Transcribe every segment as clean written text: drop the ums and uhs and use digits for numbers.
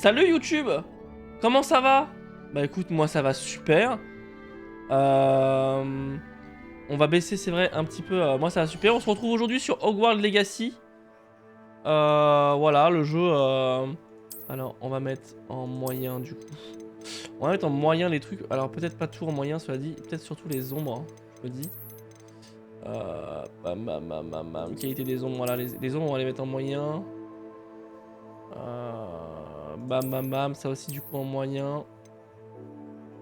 Salut YouTube. Comment ça va? Bah écoute, moi ça va super. On va baisser, c'est vrai, un petit peu. Moi ça va super. On se retrouve aujourd'hui sur Hogwarts Legacy. Voilà, le jeu... Alors, on va mettre en moyen du coup. On va mettre en moyen les trucs. Alors peut-être pas tout en moyen, cela dit. Peut-être surtout les ombres, hein, je me dis. Bam, bam, bam, bam, bam. Qualité des ombres, voilà. Les ombres, on va les mettre en moyen. Bam, bam, bam. Ça aussi du coup en moyen.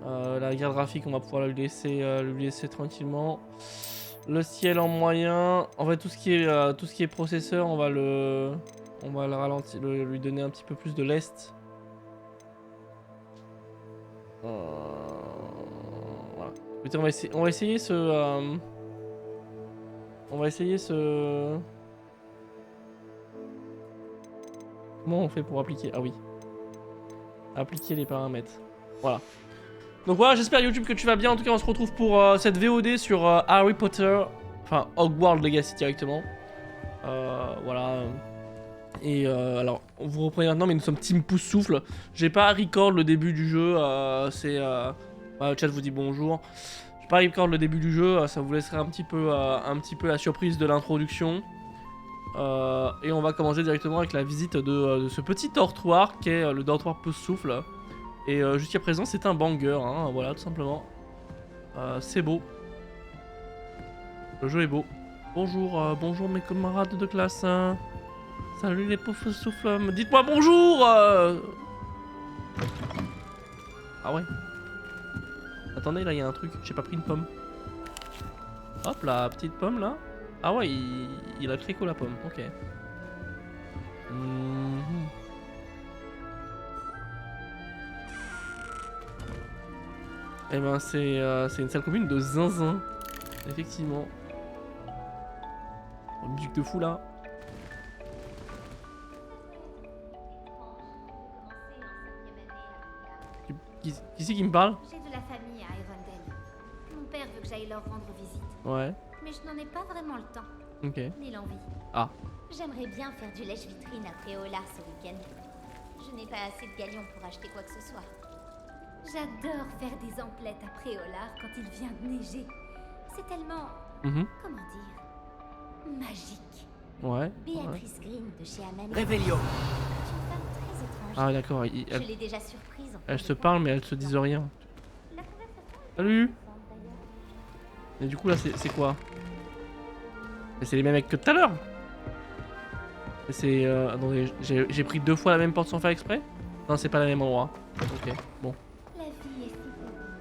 La garde graphique, on va pouvoir lui laisser tranquillement. Le ciel en moyen. En fait, tout ce qui est processeur, on va le ralentir, lui donner un petit peu plus de lest. Voilà. Écoutez, on va essayer ce. Comment on fait pour appliquer? Ah oui. Appliquer les paramètres. Voilà. Donc voilà, j'espère YouTube que tu vas bien. En tout cas, on se retrouve pour cette VOD sur Harry Potter. Enfin, Hogwarts Legacy directement. Voilà. Et alors, vous reprenez maintenant, mais nous sommes Team Pouce Souffle. J'ai pas record le début du jeu. Le chat vous dit bonjour. J'ai pas record le début du jeu. Ça vous laisserait un petit peu la surprise de l'introduction. Et on va commencer directement avec la visite de ce petit dortoir qui est le dortoir Pouce Souffle. Et jusqu'à présent, c'est un banger, hein, voilà, tout simplement. C'est beau. Le jeu est beau. Bonjour, bonjour mes camarades de classe. Salut les pauvres souffles. Dites-moi bonjour. Ah ouais. Attendez, là, il y a un truc. J'ai pas pris une pomme. Hop, la petite pomme, là. Ah ouais, il a tréco la pomme. Ok. Eh ben, c'est une salle commune de zinzin. Effectivement. Oh, musique de fou, là. Qui c'est qui me parle? J'ai de la famille à Arundel. Mon père veut que j'aille leur rendre visite. Ouais. Mais je n'en ai pas vraiment le temps. Ok. Ni l'envie. Ah. J'aimerais bien faire du lèche-vitrine à Préolard ce week-end. Je n'ai pas assez de galions pour acheter quoi que ce soit. J'adore faire des emplettes à Préolard quand il vient de neiger. C'est tellement... comment dire... magique. Ouais. Béatrice Green de chez Aman. Réveillon. C'est une femme très étrange. Ah d'accord. Je l'ai déjà surprise. Elles se parlent mais elles se disent rien. Salut. Et du coup là c'est quoi? Mais c'est les mêmes mecs que tout à l'heure. C'est attendez, j'ai pris 2 fois la même porte sans faire exprès? Non, c'est pas la même endroit. Ok, bon. La vie est si belle.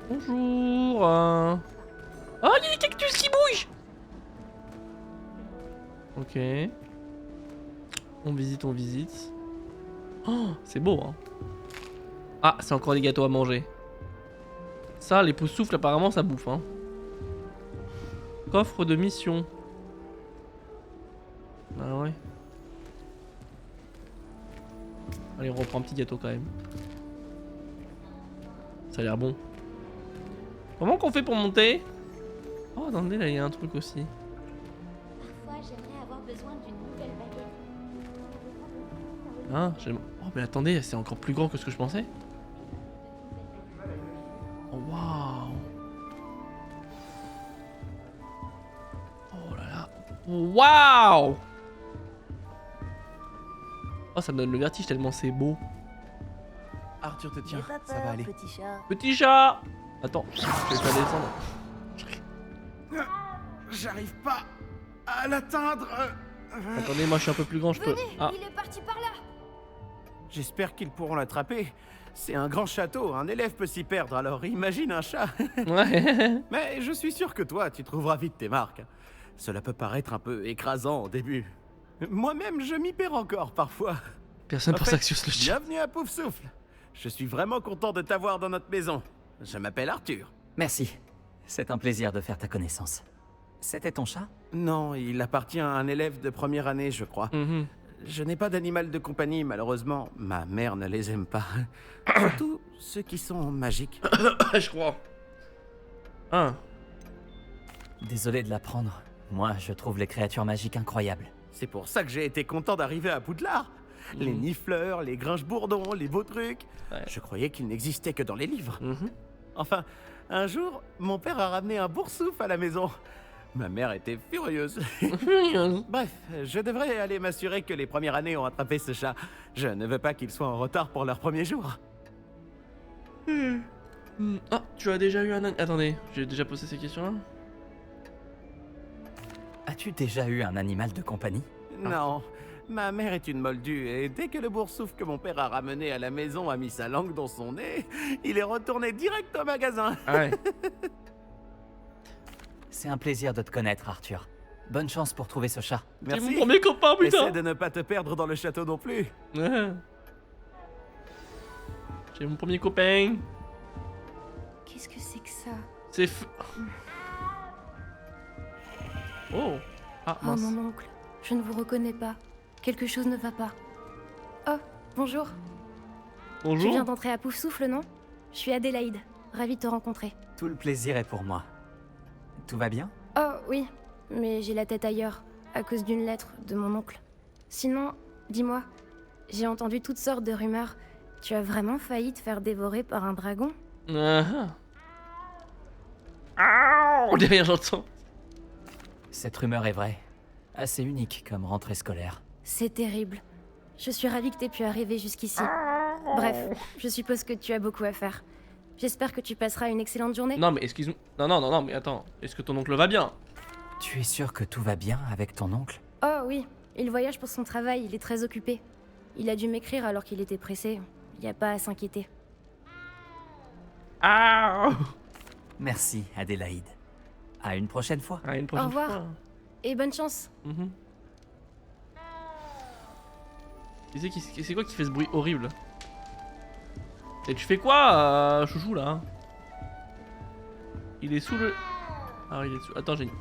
Bonjour. Oh, il y a des cactus qui bougent. Ok. On visite. Oh, c'est beau, hein. Ah, c'est encore des gâteaux à manger. Ça, les pouces souffles, apparemment, ça bouffe, hein. Coffre de mission. Ah ouais. Allez, on reprend un petit gâteau quand même. Ça a l'air bon. Comment qu'on fait pour monter? Oh, attendez, là, il y a un truc aussi. Parfois, j'aimerais avoir besoin d'une nouvelle baguette. Hein, oh, mais attendez, c'est encore plus grand que ce que je pensais. Oh, waouh. Oh là là. Waouh. Oh, ça me donne le vertige tellement c'est beau. Arthur te tient, ça va aller. Petit chat. Petit chat. Attends, je vais pas descendre. J'arrive pas à l'atteindre. Attendez, moi je suis un peu plus grand, je peux... Ah, Il est parti par là. J'espère qu'ils pourront l'attraper. C'est un grand château, un élève peut s'y perdre, alors imagine un chat. ouais. Mais je suis sûr que toi, tu trouveras vite tes marques. Cela peut paraître un peu écrasant au début. Moi-même, je m'y perds encore parfois. Personne En pour fait, s'axer le chat. Bienvenue à Pouf Souffle. Je suis vraiment content de t'avoir dans notre maison. Je m'appelle Arthur. Merci. C'est un plaisir de faire ta connaissance. C'était ton chat? Non, il appartient à un élève de première année, je crois. Je n'ai pas d'animal de compagnie, malheureusement. Ma mère ne les aime pas. Surtout ceux qui sont magiques. Je crois. Ah. Désolé de l'apprendre. Moi, je trouve les créatures magiques incroyables. C'est pour ça que j'ai été content d'arriver à Poudlard. Les nifleurs, les grinche-bourdons, les beaux trucs. Ouais. Je croyais qu'ils n'existaient que dans les livres. Mhm. Enfin, un jour, mon père a ramené un boursouf à la maison. Ma mère était furieuse. Bref, je devrais aller m'assurer que les premières années ont attrapé ce chat. Je ne veux pas qu'il soit en retard pour leur premier jour. Ah, tu as déjà eu un... Attendez, j'ai déjà posé ces questions-là. As-tu déjà eu un animal de compagnie? Non, ma mère est une moldue et dès que le boursouf que mon père a ramené à la maison a mis sa langue dans son nez, il est retourné direct au magasin. Ah ouais. C'est un plaisir de te connaître, Arthur. Bonne chance pour trouver ce chat. C'est mon Merci. premier copain, putain. Essaie de ne pas te perdre dans le château non plus. Ouais. J'ai mon premier copain. Qu'est-ce que c'est que ça? C'est Oh. Ah, Oh, mince. mon oncle, je ne vous reconnais pas. Quelque chose ne va pas. Oh, bonjour. Tu Bonjour. viens d'entrer à Poufsouffle, non? Je suis Adélaïde. Ravie de te rencontrer. Tout le plaisir est pour moi. Tout va bien? Oh, oui, mais j'ai la tête ailleurs, à cause d'une lettre de mon oncle. Sinon, dis-moi, j'ai entendu toutes sortes de rumeurs. Tu as vraiment failli te faire dévorer par un dragon? Ah, derrière j'entends. Cette rumeur est vraie. Assez unique comme rentrée scolaire. C'est terrible. Je suis ravie que t'aies pu arriver jusqu'ici. Bref, je suppose que tu as beaucoup à faire. J'espère que tu passeras une excellente journée. Non mais excuse-moi. Non, mais attends. Est-ce que ton oncle va bien? Tu es sûr que tout va bien avec ton oncle? Oh oui, il voyage pour son travail, il est très occupé. Il a dû m'écrire alors qu'il était pressé. Il n'y a pas à s'inquiéter. Ah. Merci, Adélaïde. À une prochaine fois. À une prochaine Au revoir. fois. Et bonne chance. Mhm. C'est quoi qui fait ce bruit horrible? Et tu fais quoi, chouchou là hein? Il est sous le... Ah il est sous... Attends j'ai... Non,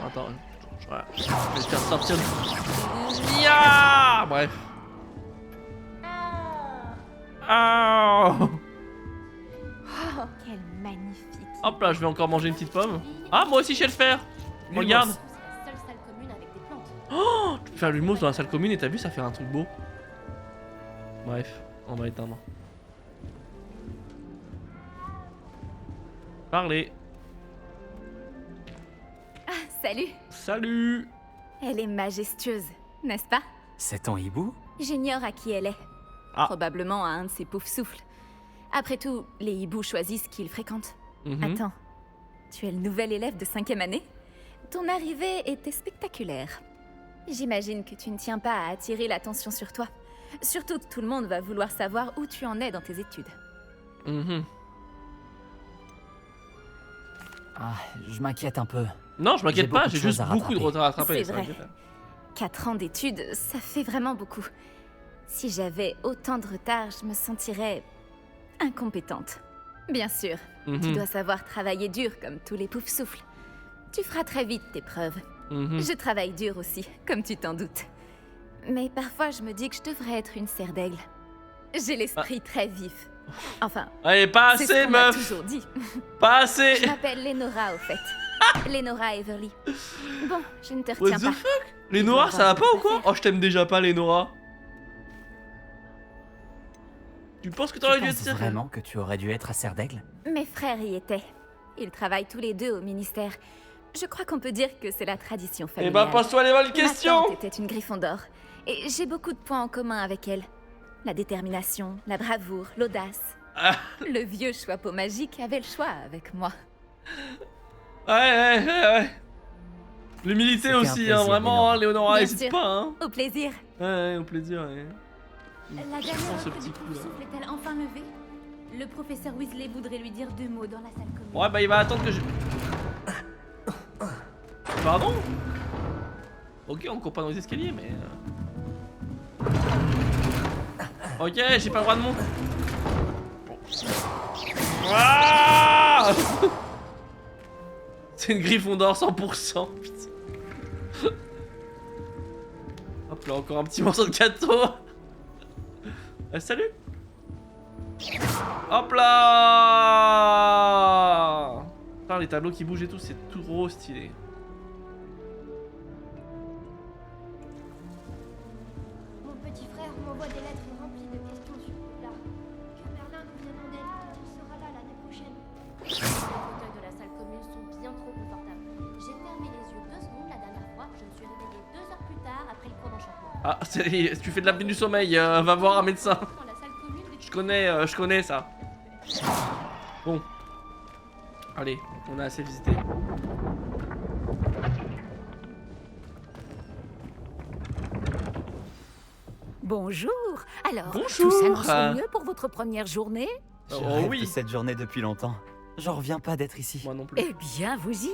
attends, je vais te faire sortir du... Ya. Bref. Ah. Oh, quel magnifique. Hop là, je vais encore manger une petite pomme. Ah moi aussi je sais le faire. Regarde. C'est la seule salle commune avec des plantes. Tu peux faire l'humour dans la salle commune et t'as vu ça fait un truc beau. Bref, on va éteindre. Parlez. Salut. Salut. Elle est majestueuse, n'est-ce pas? C'est ton hibou? J'ignore à qui elle est. Ah. Probablement à un de ses poufs-souffles. Après tout, les hiboux choisissent qui ils fréquentent. Mhm. Attends, tu es le nouvel élève de 5e année? Ton arrivée était spectaculaire. J'imagine que tu ne tiens pas à attirer l'attention sur toi. Surtout que tout le monde va vouloir savoir où tu en es dans tes études. Mhm. Ah, je m'inquiète un peu. Non, je m'inquiète J'ai pas, beaucoup de j'ai choses juste à beaucoup de rattraper. retard à rattraper. C'est ça vrai. m'inquiète. 4 ans d'études, ça fait vraiment beaucoup. Si j'avais autant de retard, je me sentirais incompétente. Bien sûr, tu Mhm. dois savoir travailler dur comme tous les poufs-souffles. Tu feras très vite tes preuves. Mhm. Je travaille dur aussi, comme tu t'en doutes. Mais parfois, je me dis que je devrais être une serre d'aigle. J'ai l'esprit très vif. Enfin, Allez, pas c'est ce assez qu'on m'a meuf. toujours dit. Pas assez. Je m'appelle Lenora, au fait. Lenora Everly. Bon, je ne te What retiens the pas. fuck? Les Nora, ça va pas ou quoi? Oh, je t'aime déjà pas, les Nora. Tu penses que Tu t'aurais dû être penses sérieux? vraiment que tu aurais dû être à Serre d'Aigle? Mes frères y étaient. Ils travaillent tous les deux au ministère. Je crois qu'on peut dire que c'est la tradition Eh familiale. bah, pose-toi les bonnes Ma questions. tante était une Gryffondor. Et j'ai beaucoup de points en commun avec elle. La détermination, la bravoure, l'audace. Ah. Le vieux chapeau magique avait le choix avec moi. Ouais. L'humilité C'était un aussi, plaisir, hein, vraiment, hein, Léonora, Bien n'hésite sûr. pas, hein. Au plaisir. Ouais, au plaisir, ouais. La Je dernière prends ce heure petit du coup, là. souffle est-elle enfin levée? Le professeur Weasley voudrait lui dire 2 mots dans la salle commune. Ouais, bah, il va attendre que je... Pardon? Ok, on court pas dans les escaliers, mais... Ok, j'ai pas le droit de monter. Ah. C'est une Gryffondor 100%, putain. Hop là, encore un petit morceau de gâteau. Salut. Hop là. Putain, les tableaux qui bougent et tout, c'est tout trop stylé. Mon petit être remplie de questions sur Poudlard. Que Merlin nous vienne en aide quand il sera là l'année prochaine. Les fauteuils de la salle commune sont bien trop confortables. J'ai fermé les yeux 2 secondes la dernière fois. Je me suis réveillée 2 heures plus tard après le cours d'enchantement. Ah, tu fais de l'apnée du sommeil, va voir un médecin. Dans la salle commune, Je connais ça. Bon. Allez, on a assez visité. Bonjour. Alors, Bonjour. tout s'annonce mieux pour votre première journée? Je Oh rêve oui. de cette journée depuis longtemps. J'en reviens pas d'être ici. Moi non plus. Eh bien, vous y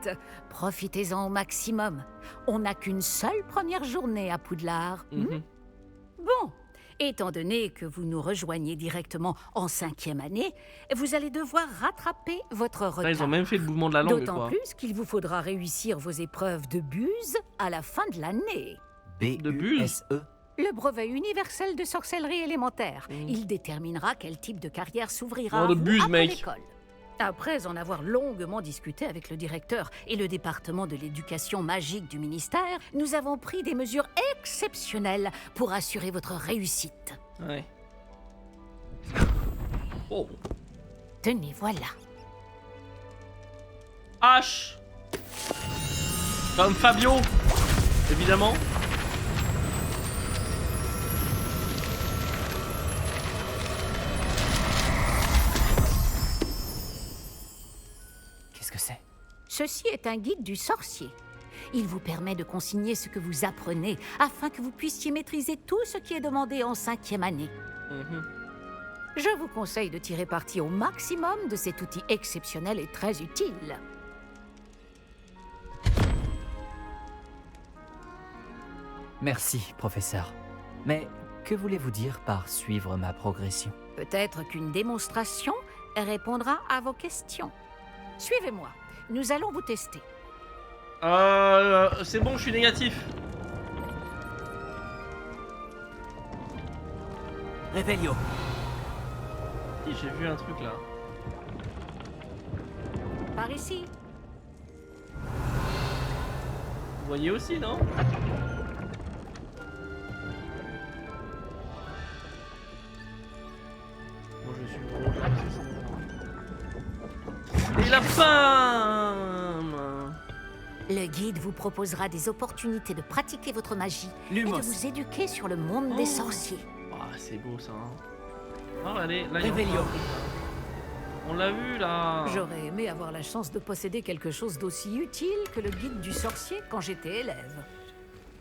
êtes. Profitez-en au maximum. On n'a qu'une seule première journée à Poudlard. Mhm. Bon, étant donné que vous nous rejoignez directement en 5e année, vous allez devoir rattraper votre retard. Là, ils ont même fait le mouvement de la langue, D'autant quoi. plus qu'il vous faudra réussir vos épreuves de buse à la fin de l'année. De buse. B-U-S-E. Le brevet universel de sorcellerie élémentaire. Mm. Il déterminera quel type de carrière s'ouvrira Non, à de vous buse, après mec. l'école. Après en avoir longuement discuté avec le directeur et le département de l'éducation magique du ministère, nous avons pris des mesures exceptionnelles pour assurer votre réussite. Ouais. Oh. Tenez, voilà. H. Comme Fabio. Évidemment. Qu'est-ce que c'est? Ceci est un guide du sorcier. Il vous permet de consigner ce que vous apprenez afin que vous puissiez maîtriser tout ce qui est demandé en 5e année. Mhm. Je vous conseille de tirer parti au maximum de cet outil exceptionnel et très utile. Merci, professeur. Mais que voulez-vous dire par suivre ma progression? Peut-être qu'une démonstration répondra à vos questions. Suivez-moi, nous allons vous tester. C'est bon, je suis négatif. Réveillon. Si, j'ai vu un truc là. Par ici. Vous voyez aussi, non? Moi je suis gros, et la femme. Le guide vous proposera des opportunités de pratiquer votre magie et de Lumos. vous éduquer sur le monde des sorciers. Ah, c'est beau ça. Hein. Ah, regardez, là, il y a Réveillon. on l'a vu là. J'aurais aimé avoir la chance de posséder quelque chose d'aussi utile que le guide du sorcier quand j'étais élève.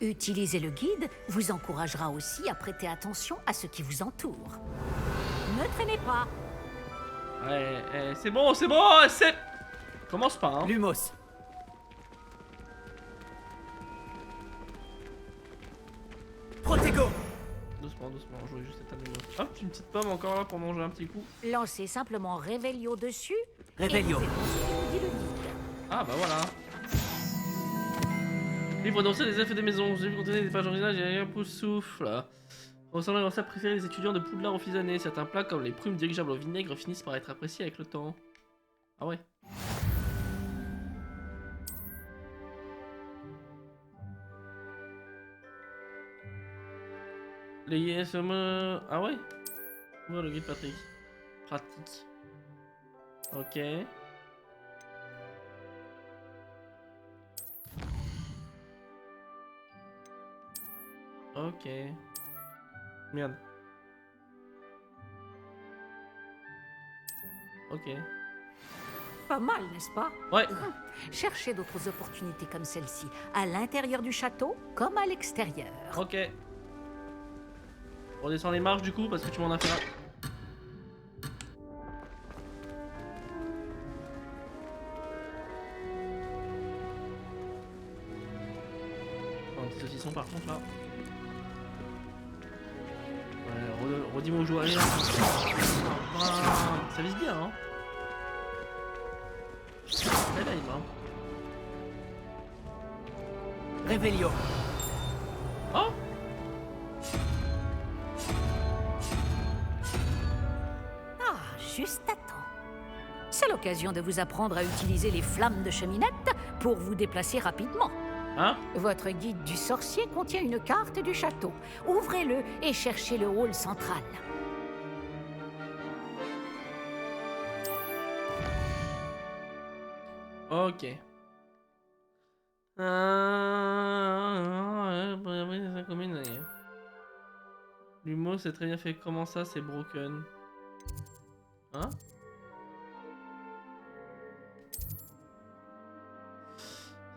Utiliser le guide vous encouragera aussi à prêter attention à ce qui vous entoure. Ne traînez pas. Ouais, c'est bon, c'est... Commence pas, hein. Lumos. Protego. Doucement, doucement, je voulais juste être un minute. Hop, une petite pomme encore là pour manger un petit coup. Lancez simplement Réveillon dessus. Réveillon. Et vous faites le guide. Ah bah voilà. Livre d'ancien des elfes des maisons. J'ai vu contenir des pages originales et un pouce souffle. Ressemblant à leur salle préférée des étudiants de Poudlard au fil d'année. Certains plats comme les prunes dirigeables au vinaigre finissent par être appréciés avec le temps. Ah ouais. Les ISM... Ah ouais. Oh, le guide Patrick. Pratique. Ok. Ok. Merde. Ok. Pas mal, n'est-ce pas? Ouais. Cherchez d'autres opportunités comme celle-ci, à l'intérieur du château comme à l'extérieur. Ok. On descend les marches du coup parce que tu m'en as fait un. Un petit saucisson par contre là. Ouais, redis-moi où je dois aller là. Ça vise bien hein. Belle aim hein. Réveillon. Oh. Ah, juste à temps. C'est l'occasion de vous apprendre à utiliser les flammes de cheminette pour vous déplacer rapidement. Hein? Votre guide du sorcier contient une carte du château. Ouvrez-le et cherchez le hall central. Ok. L'humour c'est très bien fait. Comment ça c'est broken? Hein?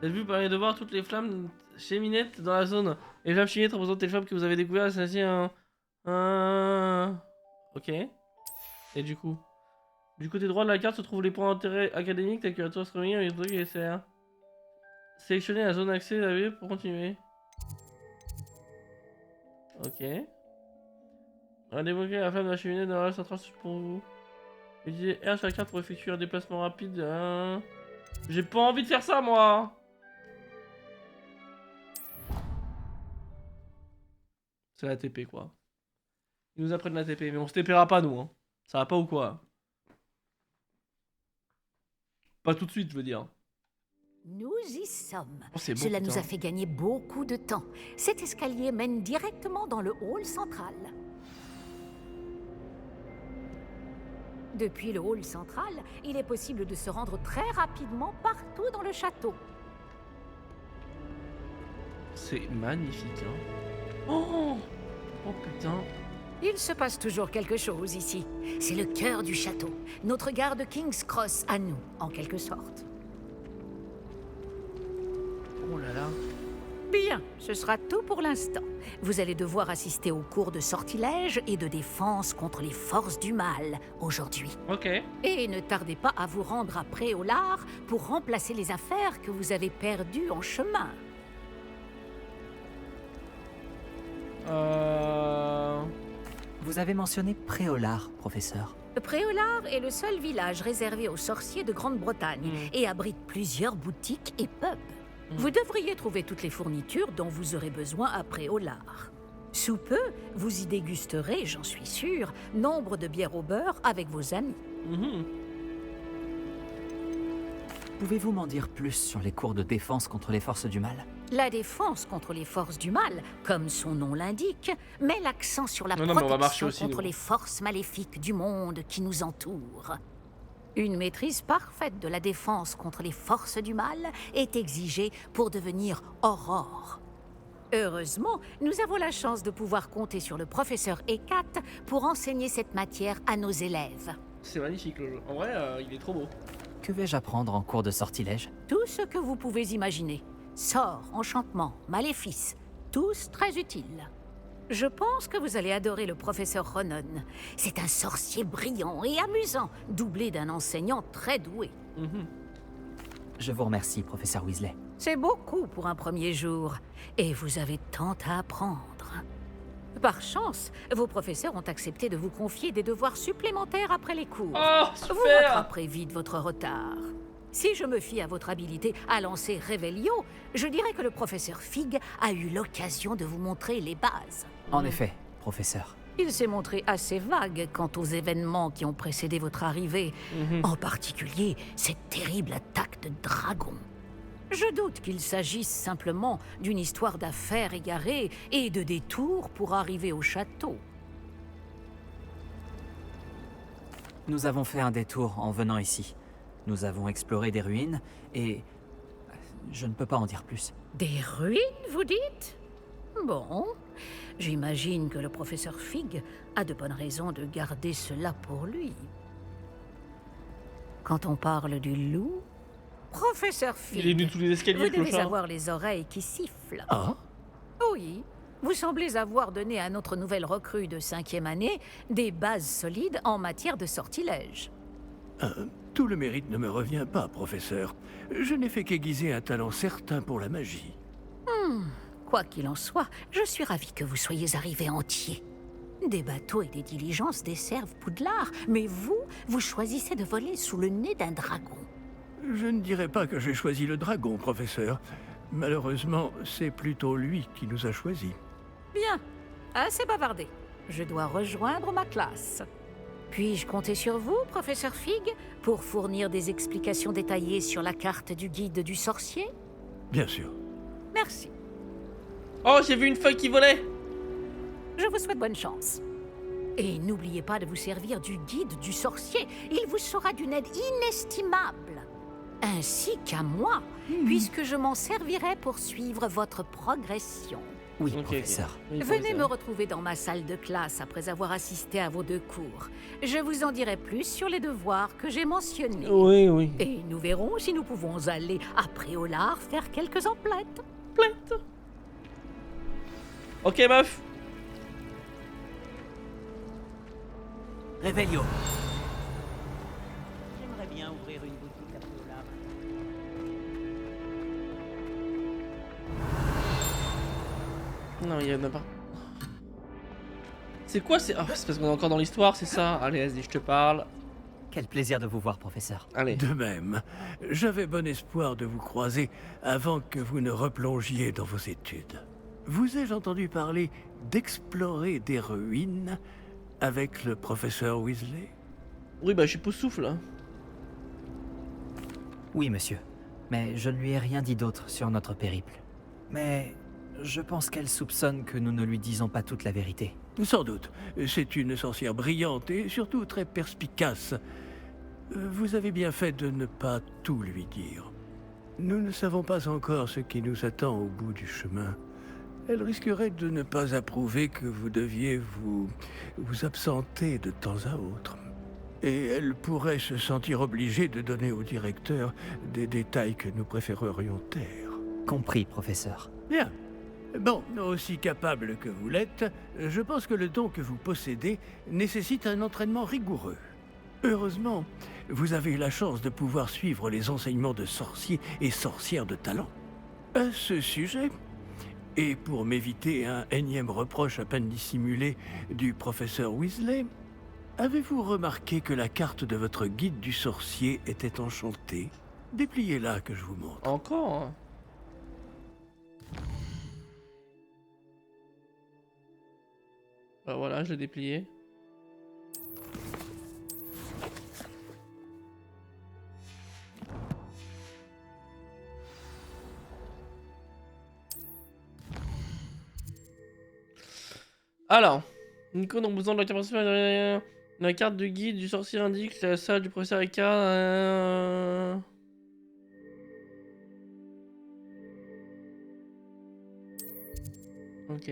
Êtes-vous parler de voir toutes les flammes cheminettes dans la zone? Les flammes cheminettes représentent les flammes que vous avez découvertes. C'est ainsi Ok. Et du coup? Du côté droit de la carte se trouvent les points d'intérêt académiques tels que la tour astronomique et les trucs et SR. Sélectionnez la zone accès d'AV pour continuer. Ok. Débloquer la flamme de la cheminée dans la centrale pour vous. Utilisez R sur la carte pour effectuer un déplacement rapide. J'ai pas envie de faire ça moi. C'est la TP quoi. Ils nous apprennent la TP mais on se TPera pas nous hein. Ça va pas ou quoi? Pas tout de suite, je veux dire. Nous y sommes. Oh, c'est beau, Cela nous putain. a fait gagner beaucoup de temps. Cet escalier mène directement dans le hall central. Depuis le hall central, il est possible de se rendre très rapidement partout dans le château. C'est magnifique, hein. Oh, oh putain. Il se passe toujours quelque chose ici. C'est le cœur du château. Notre gare de King's Cross à nous, en quelque sorte. Oh là là. Bien, ce sera tout pour l'instant. Vous allez devoir assister aux cours de sortilège et de défense contre les forces du mal aujourd'hui. Ok. Et ne tardez pas à vous rendre à Préolard pour remplacer les affaires que vous avez perdues en chemin. Vous avez mentionné Préolard, professeur. Préolard est le seul village réservé aux sorciers de Grande-Bretagne et abrite plusieurs boutiques et pubs. Vous devriez trouver toutes les fournitures dont vous aurez besoin à Préolard. Sous peu, vous y dégusterez, j'en suis sûre, nombre de bières au beurre avec vos amis. Pouvez-vous m'en dire plus sur les cours de défense contre les forces du mal? La défense contre les forces du mal, comme son nom l'indique, met l'accent sur la Non, mais on va marcher protection aussi, contre nous. les forces maléfiques du monde qui nous entoure. Une maîtrise parfaite de la défense contre les forces du mal est exigée pour devenir Aurore. Heureusement, nous avons la chance de pouvoir compter sur le professeur Hecat pour enseigner cette matière à nos élèves. C'est magnifique le jeu. En vrai, il est trop beau. Que vais-je apprendre en cours de sortilège? Tout ce que vous pouvez imaginer. Sorts, enchantements, maléfices, tous très utiles. Je pense que vous allez adorer le professeur Ronon. C'est un sorcier brillant et amusant, doublé d'un enseignant très doué. Je vous remercie, professeur Weasley. C'est beaucoup pour un premier jour, et vous avez tant à apprendre. Par chance, vos professeurs ont accepté de vous confier des devoirs supplémentaires après les cours. Oh, Vous super. rattraperez vite votre retard. Si je me fie à votre habilité à lancer Revelio, je dirais que le professeur Fig a eu l'occasion de vous montrer les bases. En effet, professeur. Il s'est montré assez vague quant aux événements qui ont précédé votre arrivée, en particulier cette terrible attaque de dragon. Je doute qu'il s'agisse simplement d'une histoire d'affaires égarées et de détours pour arriver au château. Nous avons fait un détour en venant ici. Nous avons exploré des ruines et... je ne peux pas en dire plus. Des ruines, vous dites? Bon, j'imagine que le professeur Fig a de bonnes raisons de garder cela pour lui. Quand on parle du loup, professeur Il est venu Fig, tous les escaliers, vous le devez clochard. avoir les oreilles qui sifflent. Ah? Oui, vous semblez avoir donné à notre nouvelle recrue de 5e année des bases solides en matière de sortilège. Tout le mérite ne me revient pas, professeur. Je n'ai fait qu'aiguiser un talent certain pour la magie. Quoi qu'il en soit, je suis ravie que vous soyez arrivé entier. Des bateaux et des diligences desservent Poudlard, mais vous choisissez de voler sous le nez d'un dragon. Je ne dirais pas que j'ai choisi le dragon, professeur. Malheureusement, c'est plutôt lui qui nous a choisis. Bien, assez bavardé. Je dois rejoindre ma classe. Puis-je compter sur vous, professeur Fig, pour fournir des explications détaillées sur la carte du guide du sorcier? Bien sûr. Merci. Oh, j'ai vu une feuille qui volait. Je vous souhaite bonne chance. Et n'oubliez pas de vous servir du guide du sorcier. Il vous sera d'une aide inestimable. Ainsi qu'à moi, puisque je m'en servirai pour suivre votre progression. Oui, Ok, professeur. Oui, Venez professeur. me retrouver dans ma salle de classe après avoir assisté à vos 2 cours. Je vous en dirai plus sur les devoirs que j'ai mentionnés. Oui, oui. Et nous verrons si nous pouvons aller à Préolard faire quelques emplettes. Ok, meuf. Réveillon. J'aimerais bien ouvrir une boutique à Préolard. Non, il y en a pas. C'est quoi c'est parce qu'on est encore dans l'histoire, c'est ça? Allez, vas-y, je te parle. Quel plaisir de vous voir, professeur. Allez. De même, j'avais bon espoir de vous croiser avant que vous ne replongiez dans vos études. Vous ai-je entendu parler d'explorer des ruines avec le professeur Weasley? Oui, bah, je suis pouce-souffle. Hein. Oui, monsieur. Mais je ne lui ai rien dit d'autre sur notre périple. Mais je pense qu'elle soupçonne que nous ne lui disons pas toute la vérité. Sans doute. C'est une sorcière brillante et surtout très perspicace. Vous avez bien fait de ne pas tout lui dire. Nous ne savons pas encore ce qui nous attend au bout du chemin. Elle risquerait de ne pas approuver que vous deviez vous absenter de temps à autre. Et elle pourrait se sentir obligée de donner au directeur des détails que nous préférerions taire. Compris, professeur. Bien. Bon, aussi capable que vous l'êtes, je pense que le don que vous possédez nécessite un entraînement rigoureux. Heureusement, vous avez eu la chance de pouvoir suivre les enseignements de sorciers et sorcières de talent. À ce sujet, et pour m'éviter un énième reproche à peine dissimulé du professeur Weasley, avez-vous remarqué que la carte de votre guide du sorcier était enchantée? Dépliez-la que je vous montre. Encore hein. Bah voilà, je l'ai déplié. Alors, Nico, dans besoin de la carte la carte de guide du sorcier indique la salle du professeur Eka. Ok.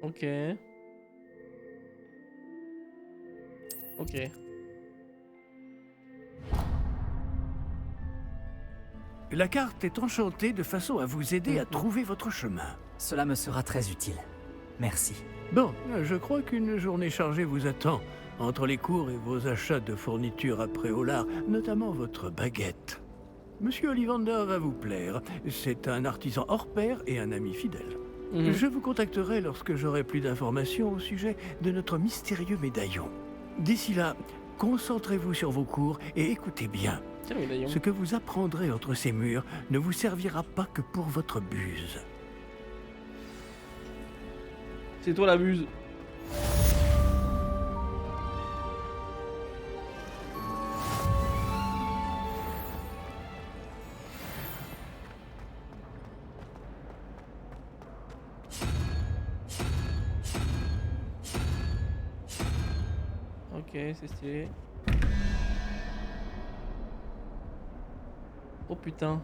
Ok. Ok. La carte est enchantée de façon à vous aider à trouver votre chemin. Cela me sera très utile. Merci. Bon, je crois qu'une journée chargée vous attend, entre les cours et vos achats de fournitures à Préolard, notamment votre baguette. Monsieur Ollivander va vous plaire. C'est un artisan hors pair et un ami fidèle. Je vous contacterai lorsque j'aurai plus d'informations au sujet de notre mystérieux médaillon. D'ici là, concentrez-vous sur vos cours et écoutez bien. Quel médaillon? Ce que vous apprendrez entre ces murs ne vous servira pas que pour votre buse. C'est toi la buse. Ok, c'est stylé. Oh putain.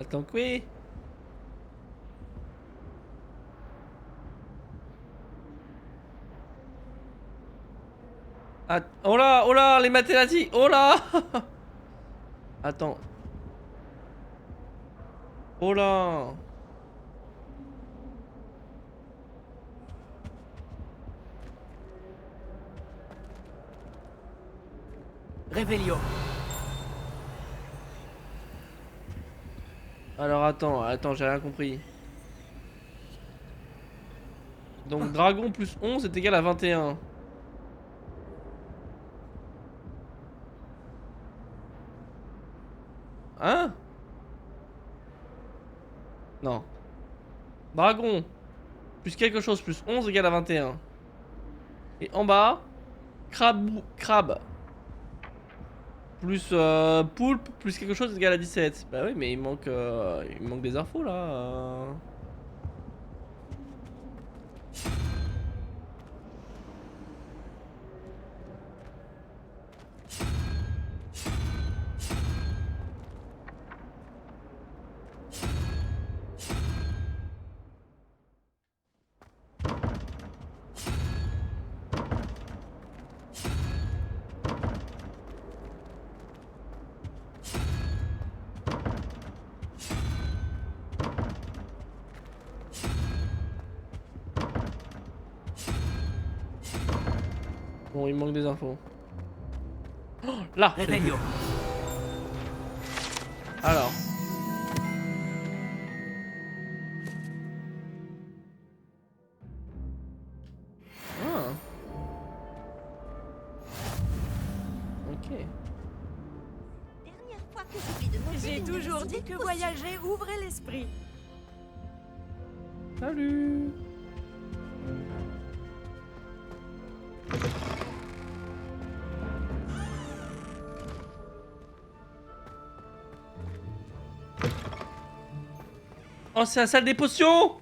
Attends, quoi? Oh là, les mathématiques, oh là. Attends. Oh là. Réveillon. Alors attends, j'ai rien compris. Donc dragon plus 11 est égal à 21. Hein? Non. Dragon plus quelque chose plus 11 égale à 21. Et en bas, crabe. Plus poulpe plus quelque chose égale à 17. Bah oui, mais il manque des infos là. Bon, il manque des infos. Oh, là. Réveillon. Alors. Ah. Ok. Dernière fois que j'oublie de manger J'ai une toujours de ces dit que potions. voyager ouvrait l'esprit. Salut. Oh, c'est la salle des potions.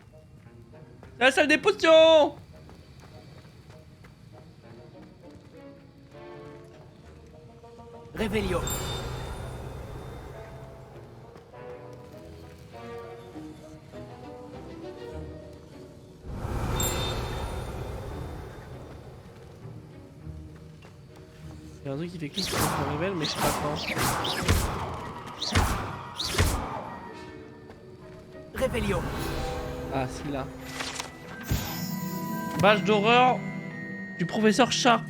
C'est la salle des potions. Réveillon. Il y a un truc qui fait clic quand je me révèle, mais je sais pas quand. Réveillon. Ah, c'est là. Badge d'horreur du professeur Sharp.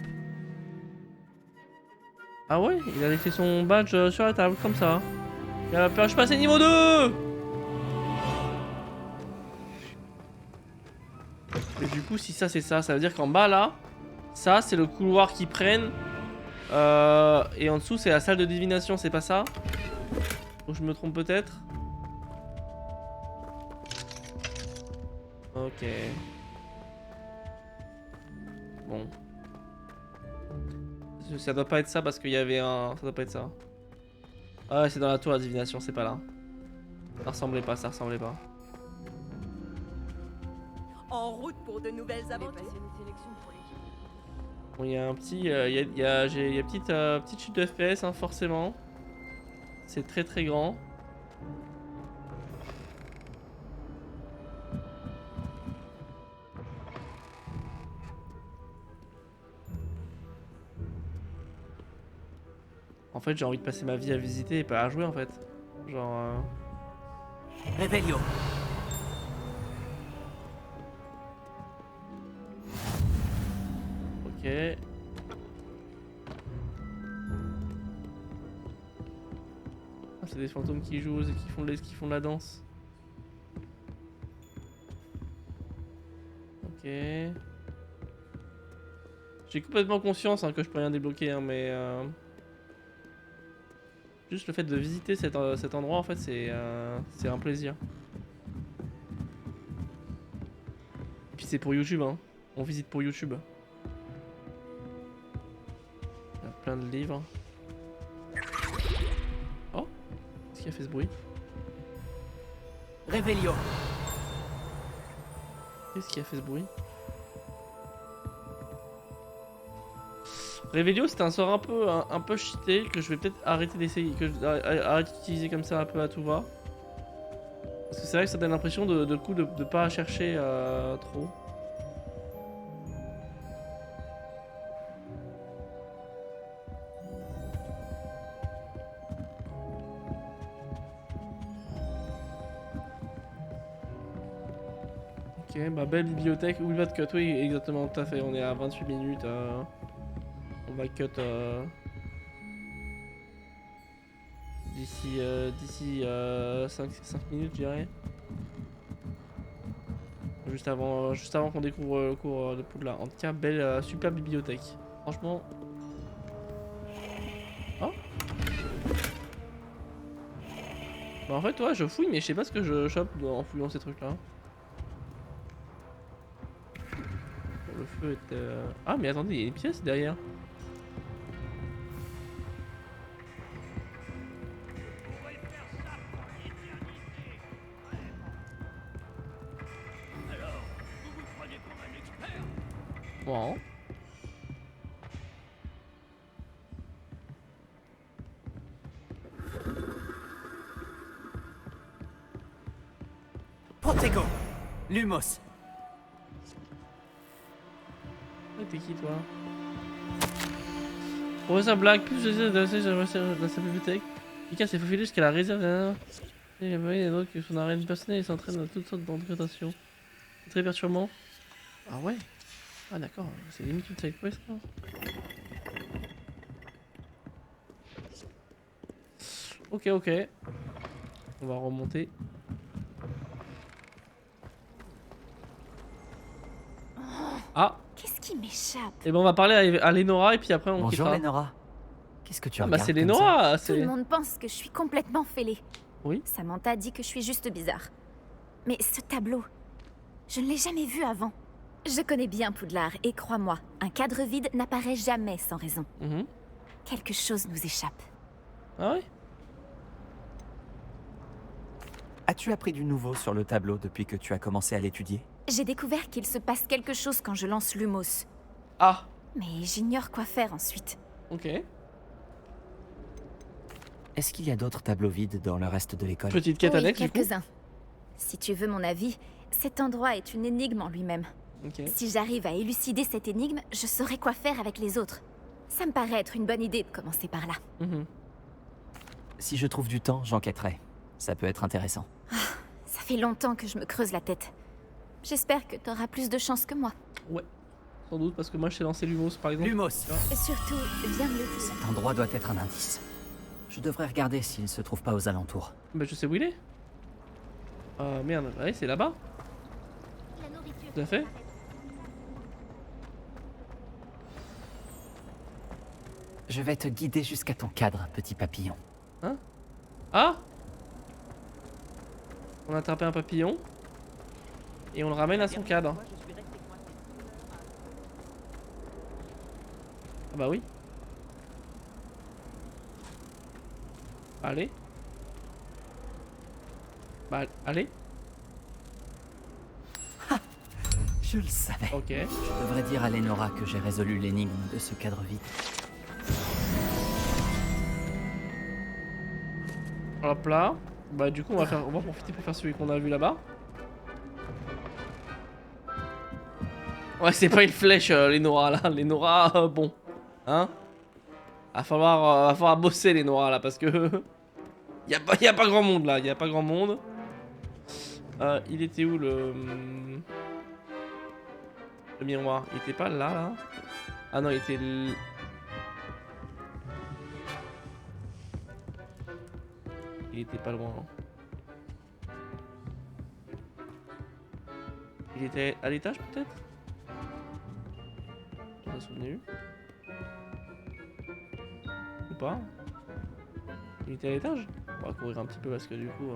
Ah ouais, il a laissé son badge sur la table, comme ça. Il a peur, je passe niveau 2. Et du coup, si ça c'est ça, ça veut dire qu'en bas là, ça c'est le couloir qu'ils prennent. Et en dessous c'est la salle de divination, c'est pas ça? Ou je me trompe peut-être? Ok. Bon. Ça doit pas être ça parce qu'il y avait un... Ça doit pas être ça. Ah ouais, c'est dans la tour la divination, c'est pas là. Ça ressemblait pas, ça ressemblait pas. En route pour de nouvelles J'ai aventures. passé une sélection pour l'équipe. Bon, il y a un petit... Il y a petite chute de FPS, hein, forcément. C'est très très grand. En fait, j'ai envie de passer ma vie à visiter et pas à jouer en fait. Genre... Réveillon. Ok. Ah, c'est des fantômes qui jouent et qui font de la danse. Ok. J'ai complètement conscience hein, que je peux rien débloquer, hein, mais... Juste le fait de visiter cet endroit, en fait, c'est un plaisir. Et puis c'est pour YouTube, hein. On visite pour YouTube. Il y a plein de livres. Oh, qu'est-ce qui a fait ce bruit? Réveillon. Qu'est-ce qui a fait ce bruit? Réveillon, c'était un sort un peu cheaté que je vais peut-être arrêter d'essayer, arrêter d'utiliser comme ça un peu à tout va. Parce que c'est vrai que ça donne l'impression de pas chercher trop. Ok, bah belle bibliothèque. Où il va de cut? Oui, exactement, tout à fait. On est à 28 minutes. On va cut d'ici 5 minutes, je dirais. Juste avant qu'on découvre le cours de Poudlard. En tout cas, belle, super bibliothèque. Franchement. Oh. Bah en fait, ouais, je fouille, mais je sais pas ce que je chope en fouillant ces trucs-là. peut être... Ah mais attendez, il y a une pièce derrière. Bon. Protego, Lumos. T'es qui toi? Professeur Black, plus je sais de sa bibliothèque. Pika s'est faufilé jusqu'à la réserve. Et il y a d'autres que son arène personnelle et s'entraîne dans toutes sortes d'interprétations. C'est très perturbant. Ah ouais? Ah d'accord, c'est limite une side quest là. Ok, ok. On va remonter. Ah! Qu'est-ce qui m'échappe? Et ben on va parler à Lenora et puis après on Bonjour quittera. Lenora. Qu'est-ce que tu Ah regardes bah c'est comme ça? Lenora, Tout le c'est... monde pense que je suis complètement fêlée. Oui. Samantha dit que je suis juste bizarre. Mais ce tableau, je ne l'ai jamais vu avant. Je connais bien Poudlard et crois-moi, un cadre vide n'apparaît jamais sans raison. Mhm. Quelque chose nous échappe. Ah ouais? As-tu appris du nouveau sur le tableau depuis que tu as commencé à l'étudier? J'ai découvert qu'il se passe quelque chose quand je lance Lumos. Ah! Mais j'ignore quoi faire ensuite. Ok. Est-ce qu'il y a d'autres tableaux vides dans le reste de l'école? Petite quête Oui, annexe du coup. quelques-uns. Si tu veux mon avis, cet endroit est une énigme en lui-même. Ok. Si j'arrive à élucider cette énigme, je saurai quoi faire avec les autres. Ça me paraît être une bonne idée de commencer par là. Mhm. Si je trouve du temps, j'enquêterai. Ça peut être intéressant. Ça fait longtemps que je me creuse la tête. J'espère que t'auras plus de chance que moi. Ouais. Sans doute parce que moi je t'ai lancé Lumos par exemple. Lumos! Et surtout, viens me le dire. Cet endroit doit être un indice. Je devrais regarder s'il ne se trouve pas aux alentours. Bah je sais où il est. Merde, ouais c'est là-bas. La nourriture. Tout à fait. Je vais te guider jusqu'à ton cadre, petit papillon. Ah! On a attrapé un papillon. Et on le ramène à son cadre. Ah bah oui. Allez. Bah allez. Je le savais. Ok. Je devrais dire à Lenora que j'ai résolu l'énigme de ce cadre vide. Hop là. Bah du coup on va profiter pour faire celui qu'on a vu là-bas. Ouais c'est pas une flèche Lenora là. Lenora bon. Hein? Va falloir bosser Lenora là parce que... y a pas grand monde là. Y a pas grand monde. Il était où le miroir? Il était pas là. Ah non il était... Il était pas loin. Il était à l'étage peut-être? On a souvenu. Ou pas? Il était à l'étage? On va courir un petit peu parce que du coup...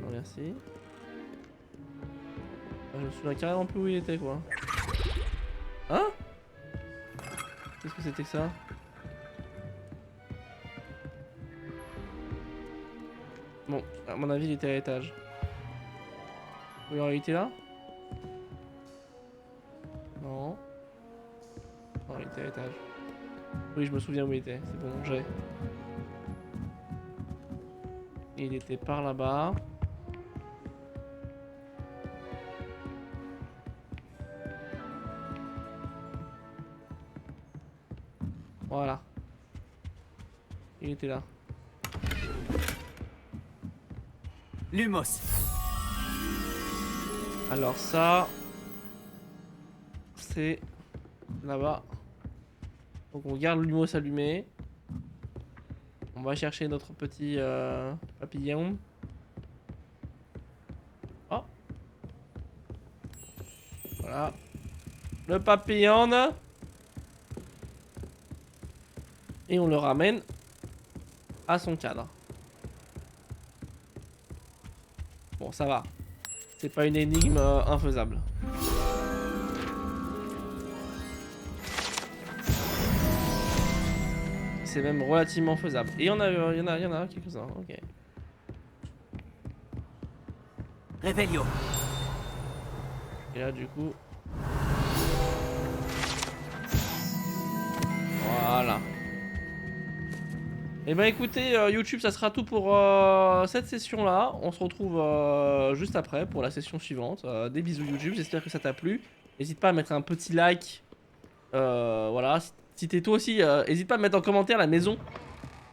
Non merci. Je me souviens carrément plus où il était quoi. Hein? Qu'est-ce que c'était que ça? Bon, à mon avis, il était à l'étage. Ou il aurait été là? Non. Non, il était à l'étage. Oui, je me souviens où il était. C'est bon, j'ai. Il était par là-bas. Voilà. Il était là. Lumos! Alors ça... C'est... Là-bas. Donc on garde le Lumos allumé. On va chercher notre petit papillon. Oh. Voilà. Le papillon. Et on le ramène à son cadre. bon, ça va. C'est pas une énigme infaisable. C'est même relativement faisable. Et il y en a quelques-uns, ok. Revelio. Et là, du coup... Voilà. Et bah écoutez, YouTube, ça sera tout pour cette session-là. On se retrouve juste après pour la session suivante. Des bisous YouTube, j'espère que ça t'a plu. N'hésite pas à mettre un petit like. Voilà, si t'es toi aussi, n'hésite pas à mettre en commentaire la maison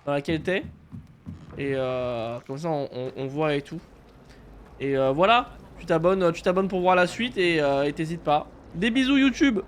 dans laquelle t'es. Et comme ça, on voit et tout. Et voilà, tu t'abonnes pour voir la suite et t'hésites pas. Des bisous YouTube!